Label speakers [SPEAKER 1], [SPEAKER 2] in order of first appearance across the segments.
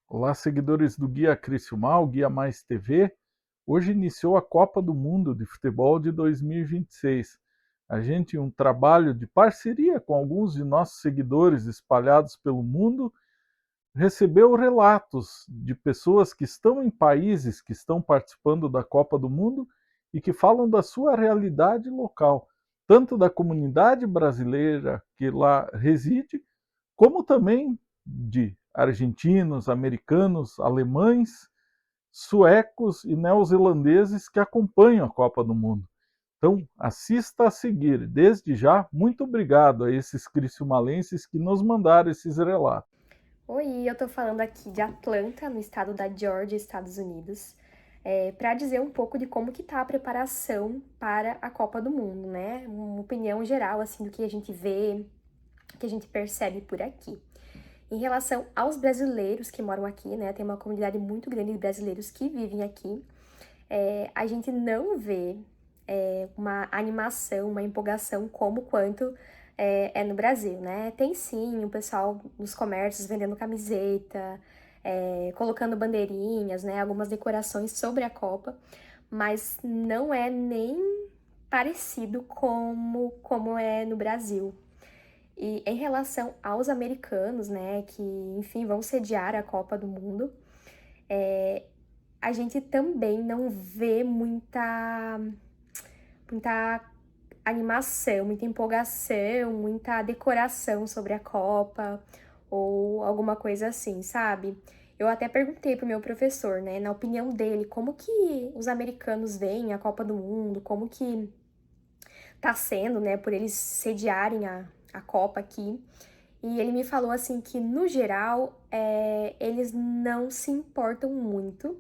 [SPEAKER 1] Olá, seguidores do Guia Criciúmal, Guia Mais TV. Hoje iniciou a Copa do Mundo de Futebol de 2026. A gente, em um trabalho de parceria com alguns de nossos seguidores espalhados pelo mundo, recebeu relatos de pessoas que estão em países que estão participando da Copa do Mundo e que falam da sua realidade local, tanto da comunidade brasileira que lá reside, como também de argentinos, americanos, alemães, suecos e neozelandeses que acompanham a Copa do Mundo. Então, assista a seguir. Desde já, muito obrigado a esses criciumalenses que nos mandaram esses relatos.
[SPEAKER 2] Oi, eu tô falando aqui de Atlanta, no estado da Georgia, Estados Unidos, para dizer um pouco de como que tá a preparação para a Copa do Mundo, né? Uma opinião geral, assim, do que a gente vê, que a gente percebe por aqui. Em relação aos brasileiros que moram aqui, né? Tem uma comunidade muito grande de brasileiros que vivem aqui. A gente não vê uma animação, uma empolgação como quanto é no Brasil, né? Tem sim o pessoal nos comércios vendendo camiseta, colocando bandeirinhas, né? Algumas decorações sobre a Copa, mas não é nem parecido como é no Brasil. E em relação aos americanos, né, que, enfim, vão sediar a Copa do Mundo, a gente também não vê muita animação, muita empolgação, muita decoração sobre a Copa ou alguma coisa assim, sabe? Eu até perguntei pro meu professor, né, na opinião dele, como que os americanos veem a Copa do Mundo, como que tá sendo, né, por eles sediarem a Copa aqui. E ele me falou assim que, no geral, eles não se importam muito,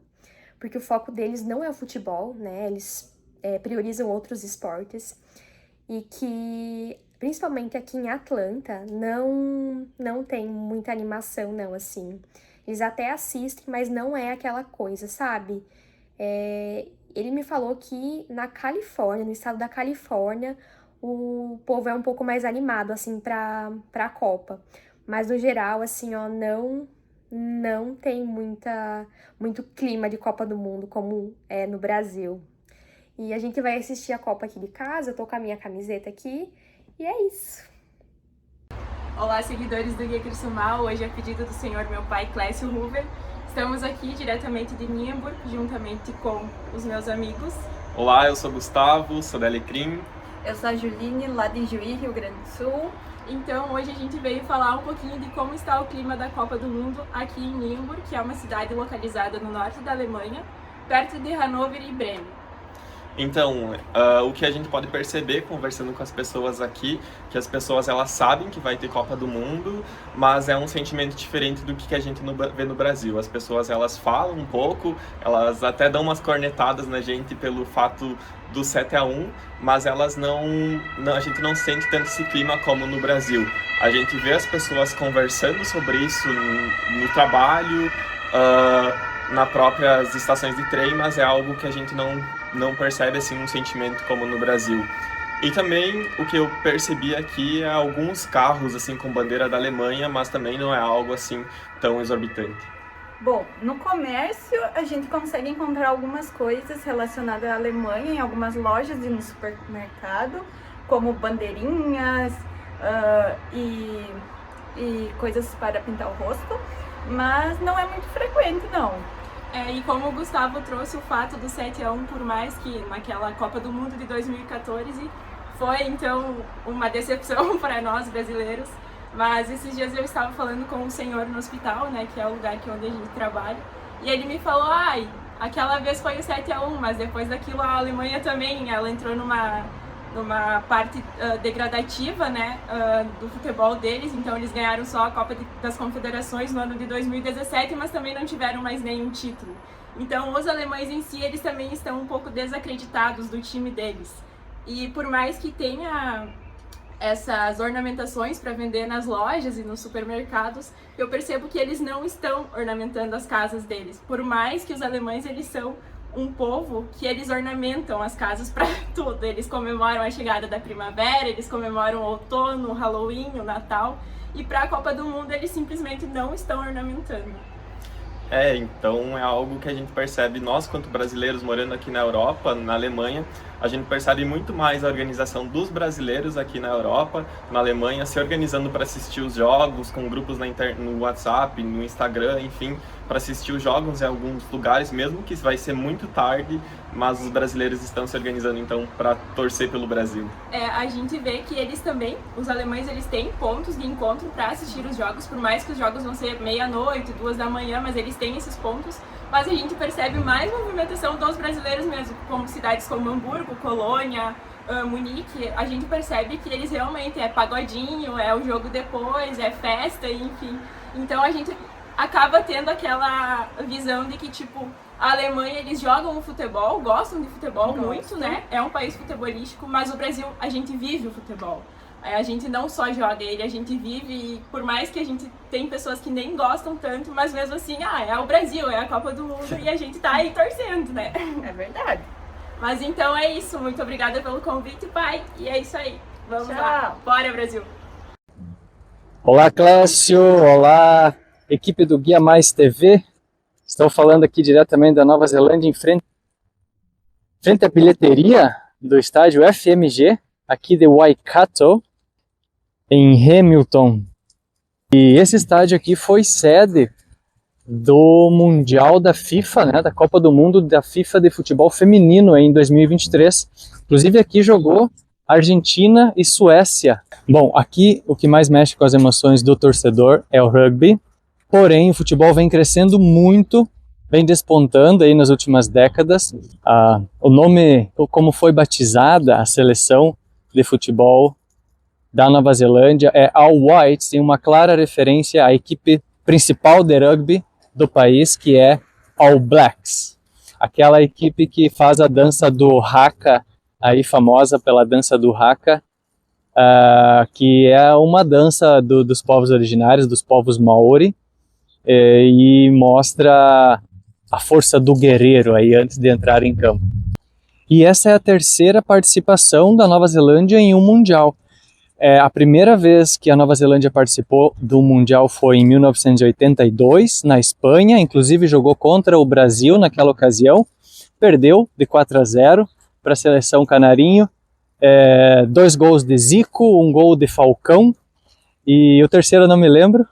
[SPEAKER 2] porque o foco deles não é o futebol, né? Eles priorizam outros esportes. E que, principalmente aqui em Atlanta, não tem muita animação, não, assim. Eles até assistem, mas não é aquela coisa, sabe? Ele me falou que na Califórnia, no estado da Califórnia, o povo é um pouco mais animado, assim, pra Copa. Mas, no geral, assim, ó, não tem muito clima de Copa do Mundo como é no Brasil. E a gente vai assistir a Copa aqui de casa, eu tô com a minha camiseta aqui, e é isso.
[SPEAKER 3] Olá, seguidores do Guia Criciúmal. Hoje, a pedido do senhor meu pai, Clécio Huber, estamos aqui diretamente de Nienburg, juntamente com os meus amigos.
[SPEAKER 4] Olá, eu sou Gustavo, sou da Alecrim.
[SPEAKER 5] Eu sou a Juline, lá de Juí, Rio Grande do Sul.
[SPEAKER 3] Então, hoje a gente veio falar um pouquinho de como está o clima da Copa do Mundo aqui em Nienburg, que é uma cidade localizada no norte da Alemanha, perto de Hannover e Bremen.
[SPEAKER 4] Então, o que a gente pode perceber conversando com as pessoas aqui, que as pessoas elas sabem que vai ter Copa do Mundo, mas é um sentimento diferente do que a gente vê no Brasil. As pessoas elas falam um pouco, elas até dão umas cornetadas na gente pelo fato do 7-1, mas elas a gente não sente tanto esse clima como no Brasil. A gente vê as pessoas conversando sobre isso no trabalho, nas próprias estações de trem, mas é algo que a gente não percebe assim um sentimento como no Brasil. E também o que eu percebi aqui é alguns carros assim com bandeira da Alemanha, mas também não é algo assim tão exorbitante.
[SPEAKER 5] Bom, no comércio a gente consegue encontrar algumas coisas relacionadas à Alemanha em algumas lojas e no supermercado, como bandeirinhas e coisas para pintar o rosto, mas não é muito frequente, não.
[SPEAKER 3] E como o Gustavo trouxe o fato do 7-1, por mais que naquela Copa do Mundo de 2014 foi então uma decepção para nós brasileiros, mas esses dias eu estava falando com um senhor no hospital, né, que é o lugar onde a gente trabalha, e ele me falou, aquela vez foi o 7-1, mas depois daquilo a Alemanha também, ela entrou numa parte degradativa, né, do futebol deles, então eles ganharam só a Copa das Confederações no ano de 2017, mas também não tiveram mais nenhum título. Então os alemães em si, eles também estão um pouco desacreditados do time deles. E por mais que tenha essas ornamentações para vender nas lojas e nos supermercados, eu percebo que eles não estão ornamentando as casas deles. Por mais que os alemães, eles são um povo que eles ornamentam as casas para tudo. Eles comemoram a chegada da primavera, eles comemoram o outono, o Halloween, o Natal. E para a Copa do Mundo eles simplesmente não estão ornamentando.
[SPEAKER 4] Então é algo que a gente percebe, nós quanto brasileiros morando aqui na Europa, na Alemanha, a gente percebe muito mais a organização dos brasileiros aqui na Europa, na Alemanha, se organizando para assistir os jogos, com grupos no WhatsApp, no Instagram, enfim, para assistir os jogos em alguns lugares, mesmo que vai ser muito tarde, mas os brasileiros estão se organizando então para torcer pelo Brasil.
[SPEAKER 3] A gente vê que eles também, os alemães, eles têm pontos de encontro para assistir os jogos, por mais que os jogos vão ser meia-noite, 2 da manhã, mas eles têm esses pontos. Mas a gente percebe mais movimentação dos brasileiros mesmo, como cidades como Hamburgo, Colônia, Munique. A gente percebe que eles realmente é pagodinho, é o jogo depois, é festa, enfim. Então a gente acaba tendo aquela visão de que, tipo, a Alemanha, eles jogam o futebol, gostam de futebol muito, né? É um país futebolístico, mas o Brasil, a gente vive o futebol. A gente não só joga ele, a gente vive, e por mais que a gente tem pessoas que nem gostam tanto, mas mesmo assim, é o Brasil, é a Copa do Mundo e a gente tá aí torcendo, né?
[SPEAKER 5] É verdade.
[SPEAKER 3] Mas então é isso, muito obrigada pelo convite, pai, e é isso aí. Vamos
[SPEAKER 5] Tchau.
[SPEAKER 3] lá, bora Brasil!
[SPEAKER 6] Olá, Clécio, olá, equipe do Guia Mais TV. Estou falando aqui diretamente da Nova Zelândia, em frente à bilheteria do estádio FMG, aqui de Waikato, em Hamilton. E esse estádio aqui foi sede do Mundial da FIFA, né, da Copa do Mundo da FIFA de futebol feminino em 2023. Inclusive aqui jogou Argentina e Suécia. Bom, aqui o que mais mexe com as emoções do torcedor é o rugby, porém o futebol vem crescendo muito, vem despontando aí nas últimas décadas. O nome, como foi batizada a seleção de futebol da Nova Zelândia é All Whites, tem uma clara referência à equipe principal de rugby do país, que é All Blacks, aquela equipe que faz a dança do haka, aí famosa pela dança do haka, que é uma dança dos povos originários, dos povos Maori, e mostra a força do guerreiro aí antes de entrar em campo. E essa é a terceira participação da Nova Zelândia em um Mundial. A primeira vez que a Nova Zelândia participou do Mundial foi em 1982, na Espanha, inclusive jogou contra o Brasil naquela ocasião, perdeu de 4-0 para a seleção canarinho, 2 gols de Zico, 1 gol de Falcão, e o terceiro eu não me lembro.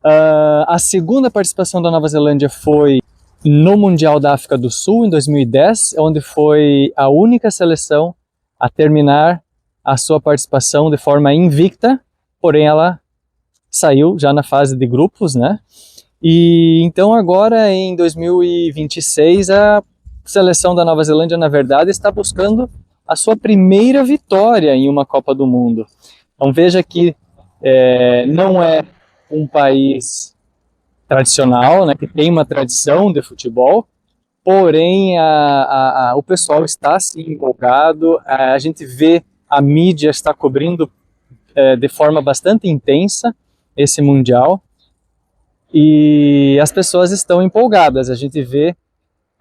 [SPEAKER 6] A segunda participação da Nova Zelândia foi no Mundial da África do Sul, em 2010, onde foi a única seleção a terminar a sua participação de forma invicta, porém ela saiu já na fase de grupos, né? E então agora em 2026 a seleção da Nova Zelândia, na verdade, está buscando a sua primeira vitória em uma Copa do Mundo. Então veja que não é um país tradicional, né, que tem uma tradição de futebol, porém o pessoal está assim empolgado, a gente vê a mídia está cobrindo de forma bastante intensa esse Mundial e as pessoas estão empolgadas. A gente vê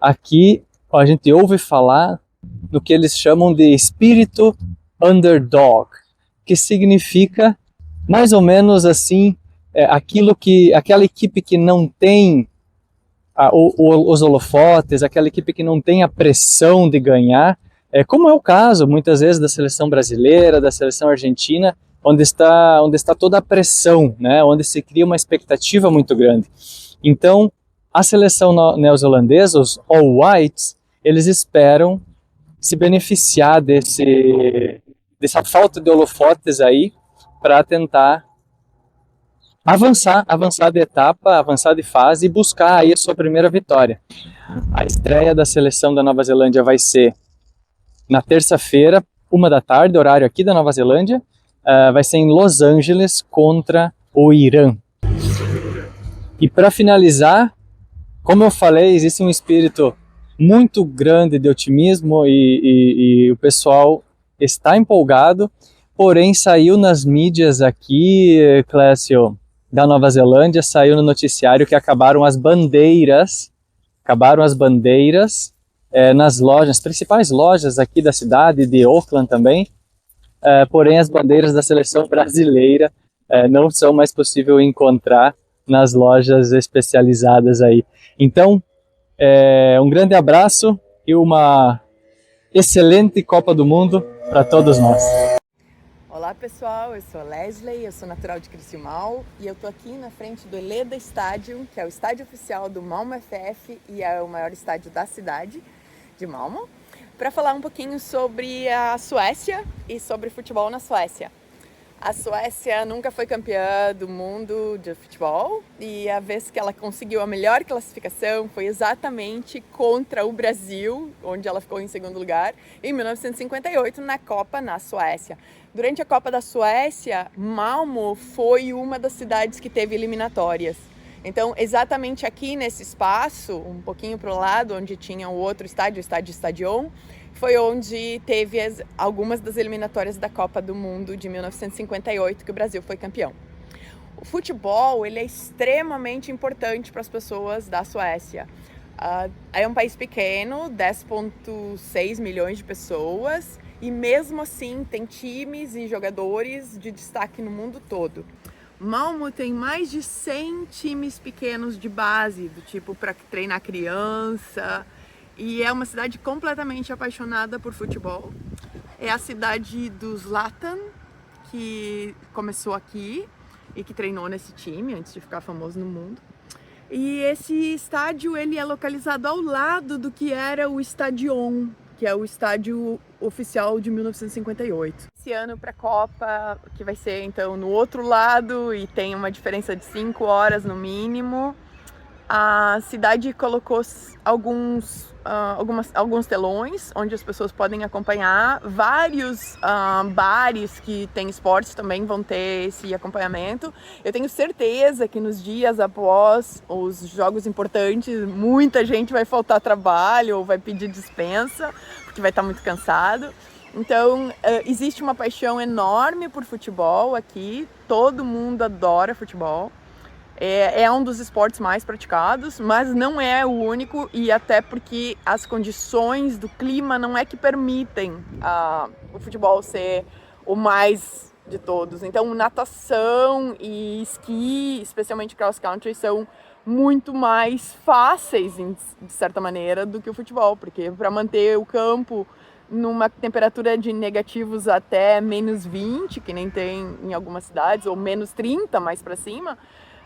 [SPEAKER 6] aqui, a gente ouve falar do que eles chamam de espírito underdog, que significa mais ou menos assim, aquela equipe que não tem os holofotes, aquela equipe que não tem a pressão de ganhar, como é o caso muitas vezes da seleção brasileira, da seleção argentina, onde está toda a pressão, né, onde se cria uma expectativa muito grande. Então, a seleção neozelandesa, os All Whites, eles esperam se beneficiar dessa falta de holofotes aí para tentar avançar de etapa, avançar de fase e buscar aí a sua primeira vitória. A estreia da seleção da Nova Zelândia vai ser na terça-feira, 13h, horário aqui da Nova Zelândia, vai ser em Los Angeles contra o Irã. E para finalizar, como eu falei, existe um espírito muito grande de otimismo e o pessoal está empolgado, porém saiu nas mídias aqui, Clécio, da Nova Zelândia, saiu no noticiário que acabaram as bandeiras nas lojas, nas principais lojas aqui da cidade, de Auckland também, porém as bandeiras da seleção brasileira não são mais possível encontrar nas lojas especializadas aí. Então, um grande abraço e uma excelente Copa do Mundo para todos nós.
[SPEAKER 7] Olá pessoal, eu sou Leslie, eu sou natural de Criciúmal e eu tô aqui na frente do Eleda Stadium, que é o estádio oficial do Malmö FF e é o maior estádio da cidade de Malmö, para falar um pouquinho sobre a Suécia e sobre futebol na Suécia. A Suécia nunca foi campeã do mundo de futebol e a vez que ela conseguiu a melhor classificação foi exatamente contra o Brasil, onde ela ficou em segundo lugar, em 1958 na Copa na Suécia. Durante a Copa da Suécia, Malmö foi uma das cidades que teve eliminatórias. Então, exatamente aqui nesse espaço, um pouquinho para o lado, onde tinha o outro estádio, o estádio Stadion, foi onde teve algumas das eliminatórias da Copa do Mundo de 1958, que o Brasil foi campeão. O futebol ele é extremamente importante para as pessoas da Suécia. É um país pequeno, 10,6 milhões de pessoas, e mesmo assim tem times e jogadores de destaque no mundo todo. Malmö tem mais de 100 times pequenos de base, do tipo para treinar criança, e é uma cidade completamente apaixonada por futebol. É a cidade do Zlatan, que começou aqui e que treinou nesse time antes de ficar famoso no mundo. E esse estádio ele é localizado ao lado do que era o Stadion, que é o estádio oficial de 1958. Esse ano para a Copa, que vai ser então no outro lado e tem uma diferença de 5 horas no mínimo, a cidade colocou alguns telões onde as pessoas podem acompanhar. Vários bares que têm esportes também vão ter esse acompanhamento. Eu tenho certeza que nos dias após os jogos importantes, muita gente vai faltar trabalho ou vai pedir dispensa, porque vai estar muito cansado. Então, existe uma paixão enorme por futebol aqui. Todo mundo adora futebol. É um dos esportes mais praticados, mas não é o único, e até porque as condições do clima não é que permitem o futebol ser o mais de todos. Então, natação e esqui, especialmente cross country, são muito mais fáceis, de certa maneira, do que o futebol, porque para manter o campo numa temperatura de negativos até menos 20, que nem tem em algumas cidades, ou menos 30 mais para cima,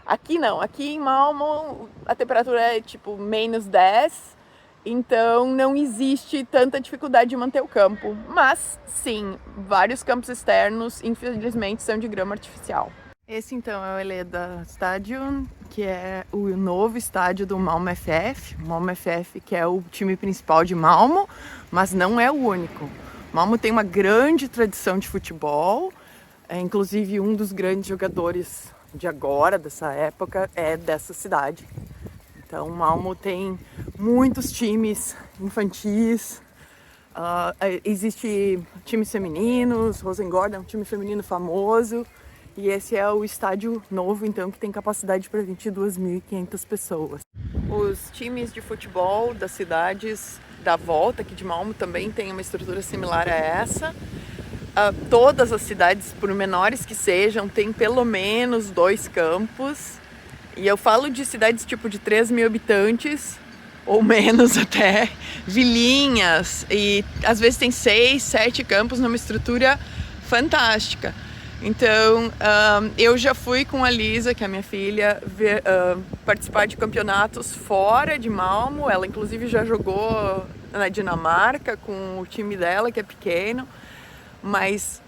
[SPEAKER 7] aqui não, aqui em Malmö a temperatura é tipo menos 10, então não existe tanta dificuldade de manter o campo. Mas sim, vários campos externos infelizmente são de grama artificial. Esse então é o Eleda Stadium, que é o novo estádio do Malmö FF. O Malmö FF que é o time principal de Malmö, mas não é o único. Malmö tem uma grande tradição de futebol, inclusive um dos grandes jogadores de agora, dessa época, é dessa cidade. Então, Malmö tem muitos times infantis, existe times femininos, Rosengård é um time feminino famoso, e esse é o estádio novo, então, que tem capacidade para 22.500 pessoas. Os times de futebol das cidades da volta aqui de Malmö também têm uma estrutura similar a essa. Todas as cidades, por menores que sejam, têm pelo menos 2 campos. E eu falo de cidades tipo de 3.000 habitantes, ou menos até, vilinhas. E às vezes tem 6, 7 campos numa estrutura fantástica. Então, eu já fui com a Lisa, que é a minha filha, participar de campeonatos fora de Malmö. Ela inclusive já jogou na Dinamarca com o time dela, que é pequeno. Mas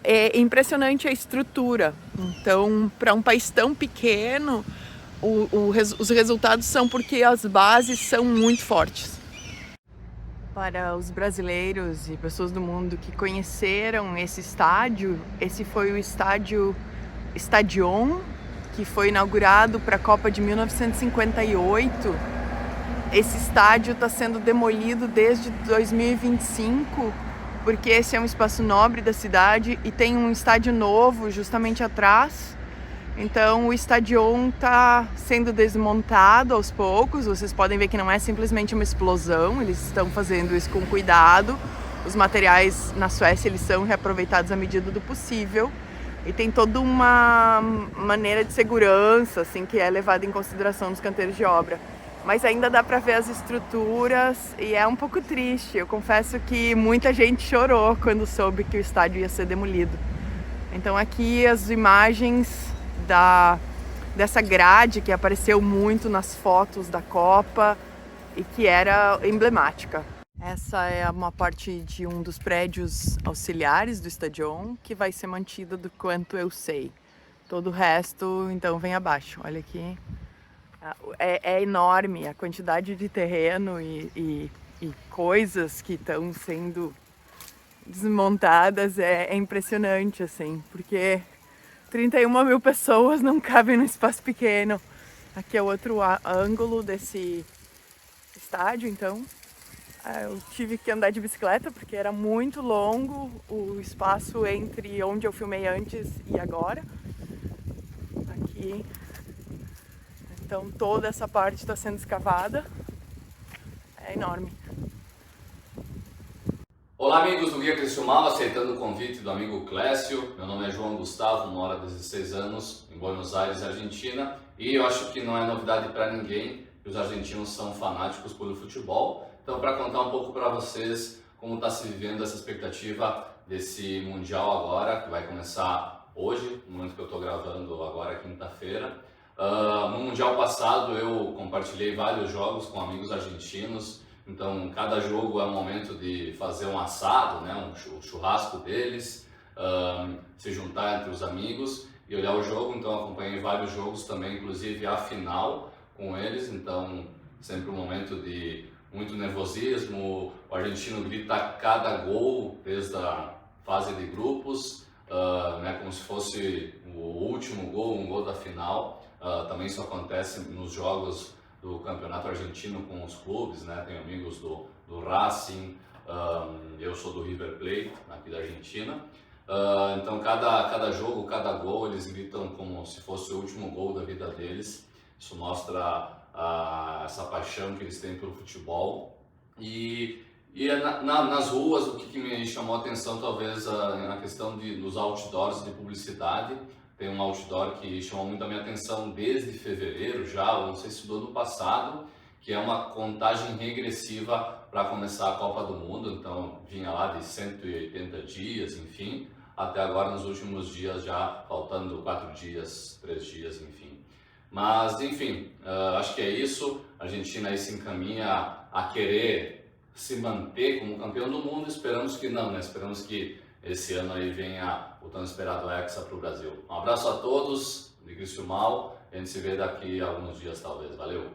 [SPEAKER 7] é impressionante a estrutura. Então, para um país tão pequeno, os resultados são porque as bases são muito fortes. Para os brasileiros e pessoas do mundo que conheceram esse estádio, esse foi o estádio Stadion, que foi inaugurado para a Copa de 1958. Esse estádio está sendo demolido desde 2025, porque esse é um espaço nobre da cidade e tem um estádio novo justamente atrás. Então o Stadion está sendo desmontado aos poucos. Vocês podem ver que não é simplesmente uma explosão, eles estão fazendo isso com cuidado. Os materiais na Suécia eles são reaproveitados à medida do possível, E tem toda uma maneira de segurança, assim, que é levada em consideração nos canteiros de obra. Mas ainda dá para ver as estruturas e é um pouco triste. Eu confesso que muita gente chorou quando soube que o estádio ia ser demolido. Então aqui as imagens dessa grade que apareceu muito nas fotos da Copa e que era emblemática. Essa é uma parte de um dos prédios auxiliares do Stadion que vai ser mantida do quanto eu sei. Todo o resto, então, vem abaixo. Olha aqui. É enorme a quantidade de terreno e coisas que estão sendo desmontadas. É impressionante, assim, porque 31 mil pessoas não cabem num espaço pequeno. Aqui é outro ângulo desse estádio, então. Eu tive que andar de bicicleta porque era muito longo o espaço entre onde eu filmei antes e agora. Aqui. Então toda essa parte está sendo escavada. É enorme.
[SPEAKER 8] Olá, amigos do Guia Criciúmal, aceitando o convite do amigo Clécio. Meu nome é João Gustavo, moro há 16 anos em Buenos Aires, Argentina. E eu acho que não é novidade para ninguém que os argentinos são fanáticos pelo futebol. Então, para contar um pouco para vocês como está se vivendo essa expectativa desse Mundial agora, que vai começar hoje, no momento que eu estou gravando agora, quinta-feira. No Mundial passado eu compartilhei vários jogos com amigos argentinos, então cada jogo é um momento de fazer um assado, né, um churrasco deles, se juntar entre os amigos e olhar o jogo. Então acompanhei vários jogos também, inclusive a final com eles, então sempre um momento de muito nervosismo. O argentino grita cada gol desde a fase de grupos, né, como se fosse o último gol, um gol da final. Também isso acontece nos jogos do campeonato argentino com os clubes, né? Tenho amigos do Racing, eu sou do River Plate, aqui da Argentina. Então cada jogo, cada gol, eles gritam como se fosse o último gol da vida deles. Isso mostra essa paixão que eles têm pelo futebol. E nas ruas, o que me chamou a atenção talvez na questão dos outdoors de publicidade. Tem um outdoor que chamou muito a minha atenção desde fevereiro já, ou não sei se do ano passado, que é uma contagem regressiva para começar a Copa do Mundo. Então vinha lá de 180 dias, enfim, até agora nos últimos dias já faltando 4 dias, 3 dias, enfim. Mas enfim, acho que é isso. A Argentina aí se encaminha a querer se manter como campeão do mundo. Esperamos que não, né? Esperamos que esse ano aí venha o tão esperado Hexa para o Brasil. Um abraço a todos de Criciúmal. A gente se vê daqui a alguns dias talvez. Valeu!